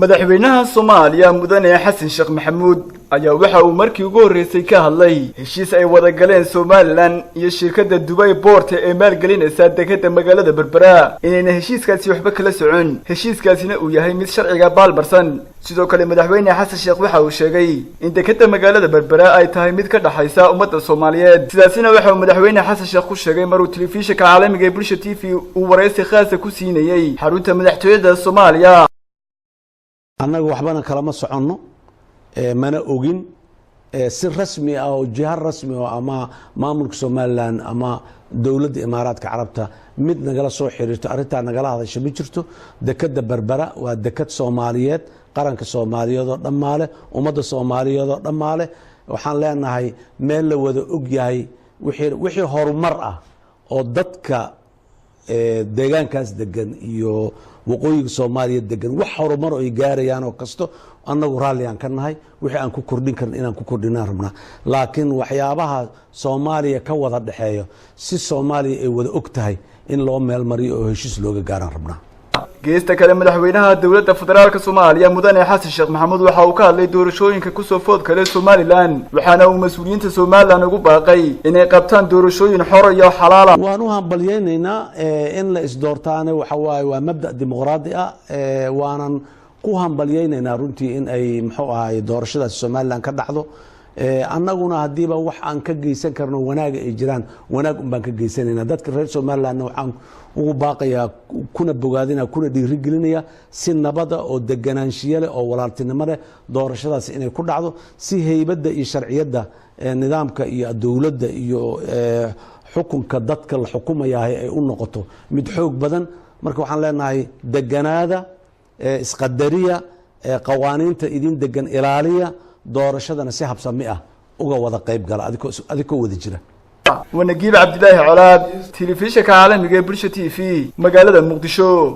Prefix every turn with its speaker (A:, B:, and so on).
A: madaxweynaha Soomaaliya mudane Xasan Sheekh Maxamuud ayaa waxa uu markii ugu horeysay ka hadlay heshiis ay wada galeen Somaliland iyo shirkadda Dubai Port ee maalgelinaysa dekedda magaalada Berbera inayna heshiiskaasi waxba kala socon heshiiskaasina uu yahay mid sharciga baalmarsan sidoo kale madaxweyne Xasan Sheekh waxa uu sheegay in dekedda magaalada Berbera ay tahay mid ka dhaxaysa ummadda Soomaaliyeed sidaasina waxa uu madaxweyne Xasan Sheekh ku sheegay maruu telefishinka caalamiga ee Bulsho TV uu wareysi khaas ah ku siinayay xarunta madaxtooyada Soomaaliya
B: annagu waxbana kala ma soconno mana ogin si rasmi ah oo jihar rasmi ah ama maamulka Somaliland ama dawladda Imaaraadka Carabta mid nagala soo xiriirto arinta nagala hadasho ma jirto dekedda Berbera waa deked Soomaaliyeed qaranka Soomaaliyeed oo dhamaale ummadda Soomaaliyeed oo dhamaale waxaan leenahay meel la wada og yahay wixii horumar ah oo dadka deegaankaas degan iyo waqooyiga Soomaaliyeed degan wax horumar ay gaarayaan oo kasto annagu raali aan ka nahay wixii aan ku kordhin karno inaan ku kordhinaan rabnaa laakiin waxyaabaha Soomaaliya ka wada dhaxeeyo si Soomaaliya ay wada og tahay in loo meel mariyo oo heshiis looga gaaran rabnaa
A: geesta kale madaxweynaha dawladda federaalka Soomaaliya mudane Xasan Sheekh Maxamuud waxa uu ka hadlay doorashooyinka ku soo food kale Somaliland waxaana uu mas'uuliyiinta Somaliland ugu baaqay inay qabtaan doorashooyin xor iyo xalaal ah
B: waan u hambalyeynaa in la isdoortaane waxa waa mabda dimuqraadi ah waanan ku hambalyeynaa runtii in ay muxuu ahaay doorashada Somaliland ka dhacdo annaguna hadiiba wax aan ka geysan karno wanaaga ay jiraan wanaag un baan ka geysanayna dadka reer Somaliland waxaan ugu baaqayaa kuna bogaadina kuna dhiirigelinaya si nabada oo deganaanshiye leh oo walaaltinimo leh doorashadaas inay ku dhacdo si heybada iyo sharciyada nidaamka iyo dawladda iyo xukunka dadka la xukumayaa ay u noqoto mid xoog badan marka waxaan leenahay deganaada isqadariya qawaaniinta idin degan ilaaliya doorashadana si habsami ah uga wada qayb gala adikoo wada jira
A: ونجيب عبد الله علاء تلفزيون عالمي Bulsho TV magaalada Muqdisho